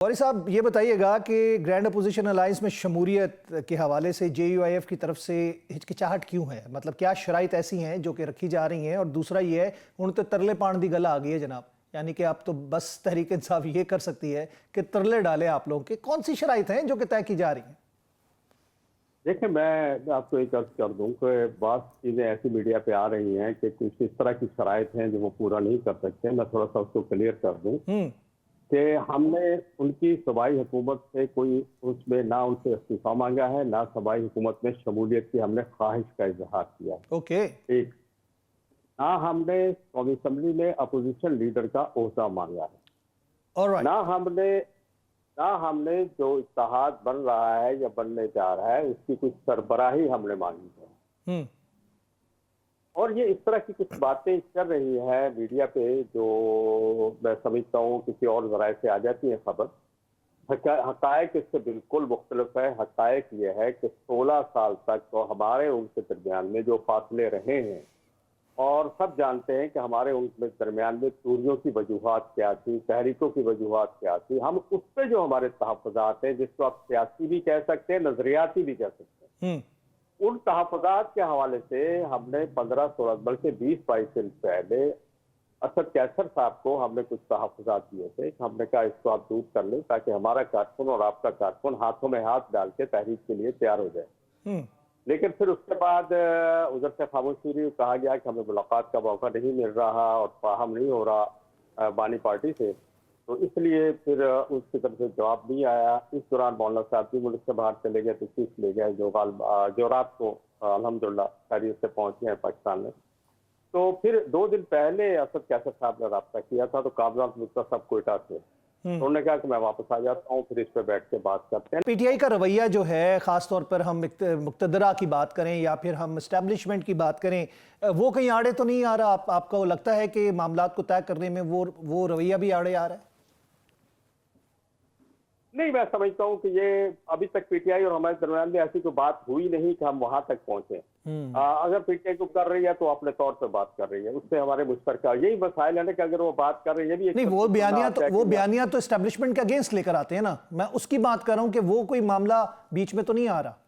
गौरी साहब ये बताइएगा कि ग्रैंड अपोजिशन अलायंस में शमूलियत के हवाले से JUIF की तरफ से हिचकिचाहट क्यों है? मतलब क्या शराइत ऐसी हैं जो कि रखी जा रही हैं? और दूसरा ये है, उन तो तरले पान दी गला आ गई है जनाब, यानी कि आप तो बस तहरीक इंसाफ ये कर सकती है कि तरले डाले आप लोगों के। कौन सी शराइत हैं जो कि तय की जा रही हैं? देखिए, मैं आपको एक अर्ज कर दूं कि बहुत चीज़ें ऐसी मीडिया पे आ रही हैं कि कुछ इस तरह की शराइत हैं जो वो पूरा नहीं कर सकते। मैं थोड़ा सा उसको क्लियर कर दूं कि हमने उनकी सूबाई हुकूमत से कोई उसमें ना उनसे इस्तीफा मांगा है, ना सूबाई हुकूमत में शमूलियत की हमने ख्वाहिश का इजहार किया है। ओके। एक, ना हमने कौमी असम्बली में अपोजिशन लीडर का ओहदा मांगा है, ऑलराइट। ना हमने जो इत्तेहाद बन रहा है या बनने जा रहा है उसकी कुछ सरबराही हमने मांगी है। और ये इस तरह की कुछ बातें कर रही है मीडिया पे जो मैं समझता हूँ किसी और जराए से आ जाती है खबर। हकायक इससे बिल्कुल मुख्तलिफ है। हकायक ये है कि 16 साल तक तो हमारे उनके दरमियान में जो फासले रहे हैं, और सब जानते हैं कि हमारे उनके दरमियान में दूरियों की वजूहात क्या थी, तहरीकों की वजूहात क्या थी। हम उस पर जो हमारे तहफ़्फ़ुज़ात हैं, जिसको आप सियासी भी कह सकते हैं, नजरियाती भी कह सकते हैं, उन तहफ़्फ़ुज़ात के हवाले से हमने 15-16 बल्कि 20-22 दिन पहले असद कैसर साहब को हमने कुछ तहफ़्फ़ुज़ात दिए थे। हमने कहा इसको आप दूर कर लें ताकि हमारा कारकुन और आपका कारकुन हाथों में हाथ डाल के तहरीक के लिए तैयार हो जाए। लेकिन फिर उसके बाद उधर से खामोशी रही, कहा गया कि हमें मुलाकात का मौका नहीं मिल रहा और फाहम नहीं हो रहा बानी पार्टी से, तो इसलिए फिर उसकी तरफ से जवाब नहीं आया। इस दौरान मौलाना साहब भी मुल्क से बाहर चले गए, तशरीफ ले गए, जो रात को अल्हम्दुलिल्लाह खैरियत से पहुंच गए पाकिस्तान में। तो फिर 2 दिन पहले असद कैसर साहब ने रब्ता किया था, तो काबजात मुफ्ता साहब कोयटा से, तो उन्होंने कहा कि मैं वापस आ जाता हूँ, फिर इस पे बैठ के बात करते हैं। PTI का रवैया जो है, ख़ास तौर पर हम मुक़्तदरा की बात करें या फिर हम इस्टेब्लिशमेंट की बात करें, वो कहीं आड़े तो नहीं आ रहा? आपको लगता है कि मामलात को तय करने में वो रवैया भी आड़े आ रहा है? नहीं, मैं समझता हूँ कि ये अभी तक PTI और हमारे दरमियान में ऐसी कोई बात हुई नहीं कि हम वहां तक पहुंचे। अगर PTI को कर रही है तो अपने तौर पे बात कर रही है, उससे हमारे मुश्तरका यही मसाइल है ना कि अगर वो बात कर रही है, ये भी एक नहीं, वो बयानिया तो एस्टेब्लिशमेंट के अगेंस्ट लेकर आते हैं ना। मैं उसकी बात कर रहा हूं कि वो कोई मामला बीच में तो नहीं आ रहा।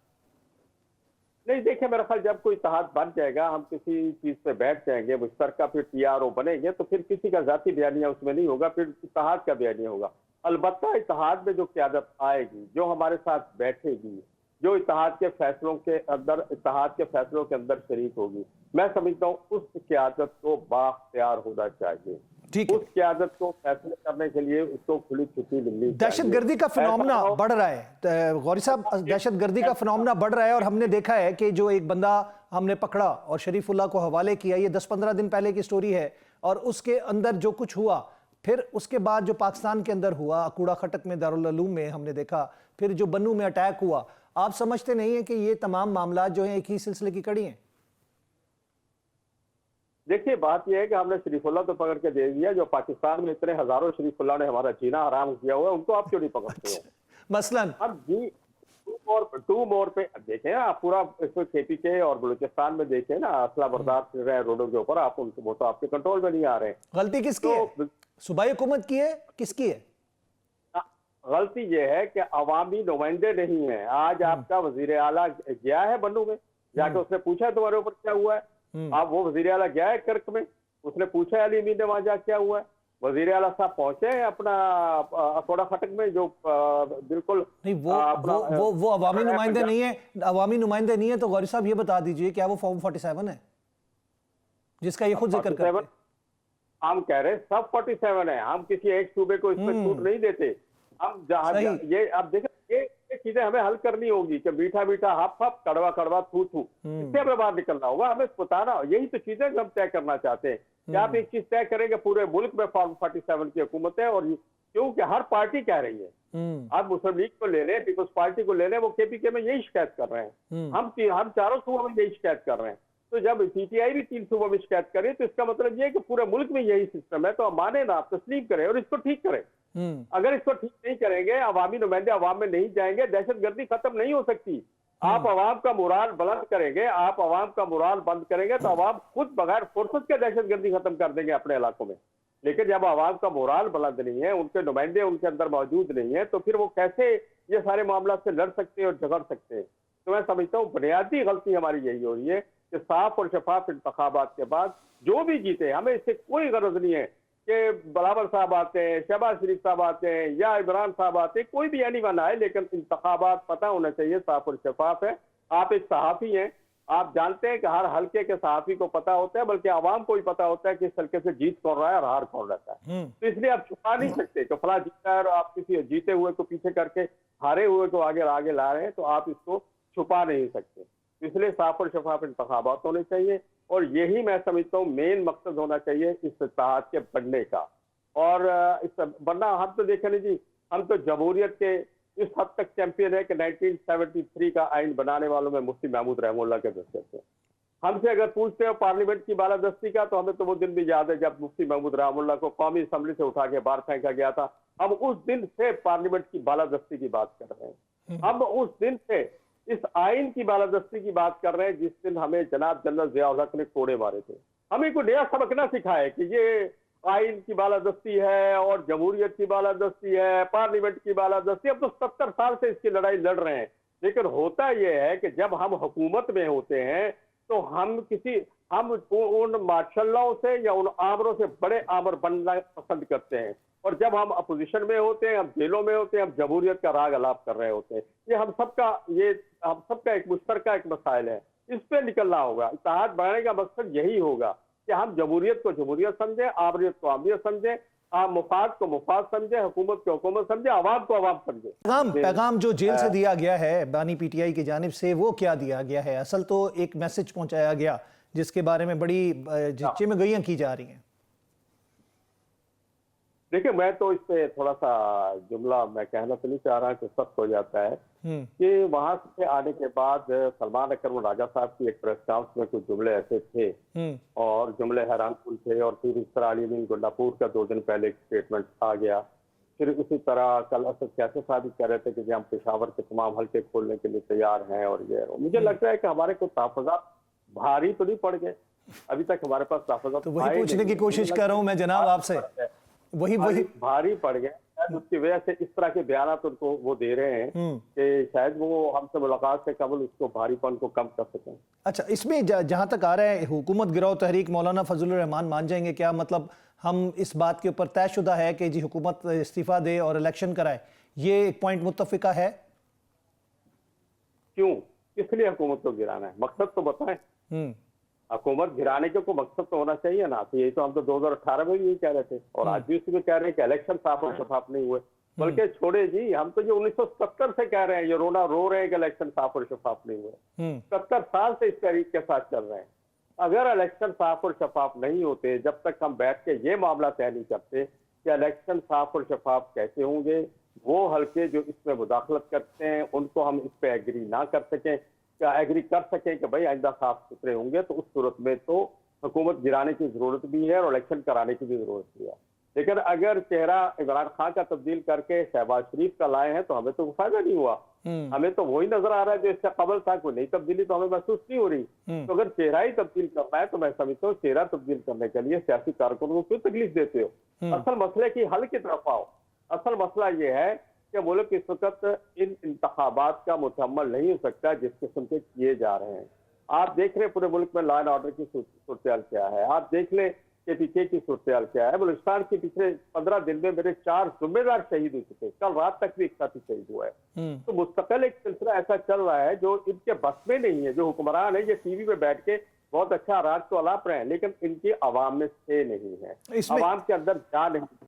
नहीं, देखिए, मेरा ख्याल जब कोई इत्तेहाद बन जाएगा, हम किसी चीज पे बैठ जाएंगे, मुश्तरका फिर TRO बनेंगे, तो फिर किसी का जाती बयानिया उसमें नहीं होगा, फिर इत्तेहाद का बयानिया होगा। अलबत्ता इत्तेहाद में जो क़यादत आएगी, जो हमारे साथ बैठेगी, जो इत्तेहाद के फैसलों के अंदर शरीक होगी, मैं समझता हूँ उस क़यादत को बाख्तियार होना चाहिए। उस क़यादत को फैसले करने के लिए उसको खुली छुट्टी मिलनी चाहिए। दहशतगर्दी का फिनोमेना बढ़ रहा है गौरी साहब, दहशतगर्दी का फिनोमेना बढ़ रहा है, और हमने देखा है कि जो एक बंदा हमने पकड़ा और शरीफुल्लाह को हवाले किया, ये 10-15 दिन पहले की स्टोरी है, और उसके अंदर जो कुछ हुआ, फिर उसके बाद जो पाकिस्तान के अंदर हुआ, कूड़ा खटक में, दारुल उलूम में हमने देखा, फिर जो बन्नू में अटैक हुआ, आप समझते नहीं है कि ये तमाम मामला जो है एक ही सिलसिले की कड़ी हैं? देखिए, बात यह है कि हमने शरीफुल्लाह तो पकड़ के दे दिया, जो पाकिस्तान में इतने हजारों शरीफुल्लाह ने हमारा जीना हराम किया हुआ है, उनको आप क्यों नहीं पकड़ते हो? मसलन अब जी टू मोर पे देखें ना, आप पूरा इसमें KPK और बलूचिस्तान में देखें ना, असला बर्दार फिर रहे रोडों के ऊपर, आप उनको, वो तो आपके कंट्रोल में नहीं आ रहे हैं। गलती किसकी है? सूबाई हुकूमत की है, किसकी है? गलती यह है कि अवामी नुमाइंदे नहीं है। आज आपका वजीर आला गया है बन्नू में, जाके उसने पूछा है तुम्हारे ऊपर क्या हुआ है? आप वो वजीर आला गया है कर्क में, उसने पूछा है अली अमीन ने वहां जाके क्या हुआ है? वजीर आला साहब पहुंचे हैं अपना कूड़ा खटक में, जो बिल्कुल नहीं, वो अवामी नुमाइंदे नहीं है। अवामी नुमाइंदे नहीं है तो गौरी साहब ये बता दीजिए, क्या वो फॉर्म 47 है जिसका ये खुद जिक्र करते हैं? हम कह रहे हैं सब 47 है, हम किसी एक सूबे को इसमें छूट नहीं देते। हम जहां ये आप देखें, ये चीजें हमें हल करनी होगी कि मीठा मीठा हप हप, कड़वा कड़वा थू थू, इससे हमें बाहर निकलना होगा। हमें बताना, यही तो चीजें हम तय करना चाहते हैं कि आप एक चीज तय करेंगे, पूरे मुल्क में फॉर्म 47 की हुकूमत है, और क्योंकि हर पार्टी कह रही है। आप मुस्लिम लीग को ले लें, पीपल्स पार्टी को ले लें, वो KPK में यही शिकायत कर रहे हैं, हम चारों सूबों में यही शिकायत कर रहे हैं। तो जब PTI भी 3 सूबों में शिकायत करे, तो इसका मतलब ये है कि पूरे मुल्क में यही सिस्टम है, तो हम माने ना, आप तस्लीम करें और इसको ठीक करें। अगर इसको ठीक नहीं करेंगे, अवामी नुमाइंदे अवाम में नहीं जाएंगे, दहशतगर्दी खत्म नहीं हो सकती। आप अवाम का मुराल बुलंद करेंगे, आप अवाम का मुराल बंद करेंगे, तो अवाम खुद बगैर फुर्सत के दहशतगर्दी खत्म कर देंगे अपने इलाकों में। लेकिन जब आवाम का मोराल बुलंद नहीं है, उनके नुमाइंदे उनके अंदर मौजूद नहीं है, तो फिर वो कैसे ये सारे मामला से लड़ सकते हैं और झगड़ सकते हैं। तो मैं समझता हूँ बुनियादी गलती हमारी यही हो रही है कि साफ और शफाफ इंतखाबात के बाद जो भी जीते, हमें इससे कोई गरज नहीं है कि बलावल साहब आते हैं, शहबाज शरीफ साहब आते हैं या इमरान साहब आते हैं, कोई भी एनीवन आए, लेकिन इंतखाबात पता होना चाहिए, साफ और शफाफ है। आप एक सहाफी हैं, आप जानते हैं कि हर हल्के के सहाफी को पता होता है, बल्कि आवाम को भी पता होता है कि इस हल्के से जीत कौन रहा है और हार कौन रहता है। तो इसलिए आप छुपा नहीं सकते कि फला जीता है और आप किसी जीते हुए को पीछे करके हारे हुए को आगे आगे ला रहे हैं, तो आप इसको छुपा नहीं सकते। इसलिए साफ और शफाफ इंतखाबात होने चाहिए, और यही मैं समझता हूँ मेन मकसद होना चाहिए इस इत्तेहाद के बनने का। और वरना हम तो देखें नहीं जी, हम तो जमहूरियत के इस हद तक चैंपियन है कि 1973 का आइन बनाने वालों में मुफ्ती महमूद रहमुल्लाह के दस्ते थे। हमसे अगर पूछते हो पार्लियामेंट की बालादस्ती का, तो हमें तो वो दिन भी याद है जब मुफ्ती महमूद रहमुल्लाह को कौमी असम्बली से उठा के बाहर फेंका गया था। हम उस दिन से पार्लियामेंट की बालादस्ती की बात कर रहे हैं, हम उस दिन से इस आइन की बालादस्ती की बात कर रहे हैं जिस दिन हमें जनाब जनरल जियाउल हक ने कोड़े मारे थे। हमें कोई नया सबक ना सिखाए कि ये आइन की बालादस्ती है और जमहूरियत की बालादस्ती है, पार्लियामेंट की बालादस्ती। अब तो 70 साल से इसकी लड़ाई लड़ रहे हैं, लेकिन होता यह है कि जब हम हुकूमत में होते हैं तो हम उन मार्शलों से या उन आमरों से बड़े आमर बनना पसंद करते हैं, और जब हम अपोजिशन में होते हैं, हम जेलों में होते हैं, हम जमहूरियत का राग अलाप कर रहे होते हैं। ये हम सबका एक मुश्तरका एक मसाइल है, इस पे निकलना होगा। इत्तेहाद बढ़ाने का मकसद यही होगा कि हम जमहूरियत को जमहूरियत समझें, आमरीत को आमरीत समझें, मुफाद को मुफाद समझे, हुकूमत को हुकूमत समझे, आवाम को आवाम समझे। पैगाम जो जेल से दिया गया है बानी पीटीआई की जानिब से, वो क्या दिया गया है? असल तो एक मैसेज पहुंचाया गया जिसके बारे में बड़ी चिमगइयां की जा रही हैं। देखिए, मैं तो इस पे थोड़ा सा जुमला मैं कहना तो नहीं चाह रहा कि सख्त हो जाता है कि वहां से आने के बाद सलमान अकरम राजा साहब की एक प्रेस कॉन्फ्रेंस में कुछ जुमले ऐसे थे और जुमले हैरानकुन थे, और फिर इस तरह अली मीन गुंडापुर का 2 दिन पहले एक स्टेटमेंट आ गया। फिर उसी तरह कल असद कैसे साहब कह रहे थे कि हम पेशावर के तमाम हल्के खोलने के लिए तैयार हैं, और ये मुझे लगता है कि हमारे को तहफ़्फ़ुज़ात भारी तो नहीं पड़ गए अभी तक, हमारे पास तहफ़्फ़ुज़ात। तो वही पूछने की कोशिश कर रहा हूँ मैं जनाब आपसे, वही भारी पड़ गए। उसकी वजह से इस तरह के बयानात उनको वो दे रहे हैं कि शायद वो हमसे मुलाकात से कबल उसको भारीपन को कम कर सकें। अच्छा, इसमें जहां तक आ रहा है हुकूमत गिराओ तहरीक मौलाना फजलुर रहमान मान जाएंगे क्या? मतलब हम इस बात के ऊपर तयशुदा है कि जी हुकूमत इस्तीफा दे और इलेक्शन कराए, ये एक पॉइंट मुत्तफिका है? क्यों, किस लिए हुकूमत को गिराना है? मकसद तो बताएं। हुकूमत गिराने के को मकसद तो होना चाहिए ना। तो यही तो हम तो 2018 में भी यही कह रहे थे, और आज भी उसी में कह रहे हैं कि इलेक्शन साफ और शफाफ नहीं हुए। बल्कि छोड़े जी, हम तो ये 1970 से कह रहे हैं, ये रो रहे हैं कि इलेक्शन साफ और शफाफ नहीं हुए। 70 साल से इस तरीके के साथ चल रहे हैं। अगर इलेक्शन साफ और शफाफ नहीं होते, जब तक हम बैठ के ये मामला तय नहीं करते कि इलेक्शन साफ और शफाफ कैसे होंगे, वो हल्के जो इसमें मुदाखलत करते हैं उनको हम इस पे एग्री ना कर सकें, एग्री कर सकें कि भाई आइंदा साफ सुथरे होंगे, तो उस सूरत में तो हुकूमत गिराने की जरूरत भी है और इलेक्शन कराने की भी जरूरत भी है। लेकिन अगर चेहरा इमरान खान का तब्दील करके शहबाज शरीफ का लाए हैं तो हमें तो फायदा नहीं हुआ। हमें तो वही नजर आ रहा है जो इससे कबल था, कोई नई तब्दीली तो हमें महसूस नहीं हो रही। तो अगर चेहरा ही तब्दील करना है तो मैं समझता हूँ चेहरा तब्दील करने के लिए सियासी कारकुनों को क्यों तकलीफ देते हो? असल मसले की हल की तरफ आओ। असल मसला ये है कि मुल्क इस वक्त इन इंतखाबात का मुकम्मल नहीं हो सकता जिस किस्म के किए जा रहे हैं। आप देख रहे हैं पूरे मुल्क में लॉ एंड ऑर्डर की सूरत क्या है, आप देख लें कि पीछे की सूरत क्या है। बलूचिस्तान के पिछले 15 दिन में मेरे 4 जिम्मेदार शहीद हो चुके, कल रात तक भी एक साथी शहीद हुआ है। तो मुस्तकिल एक सिलसिला ऐसा चल रहा है जो इनके बस में नहीं है। जो हुक्मरान है ये टीवी पे बैठ के बहुत अच्छा राज तो अलाप रहे हैं, लेकिन इनकी आवाम में से नहीं है, आवाम के अंदर जा नहीं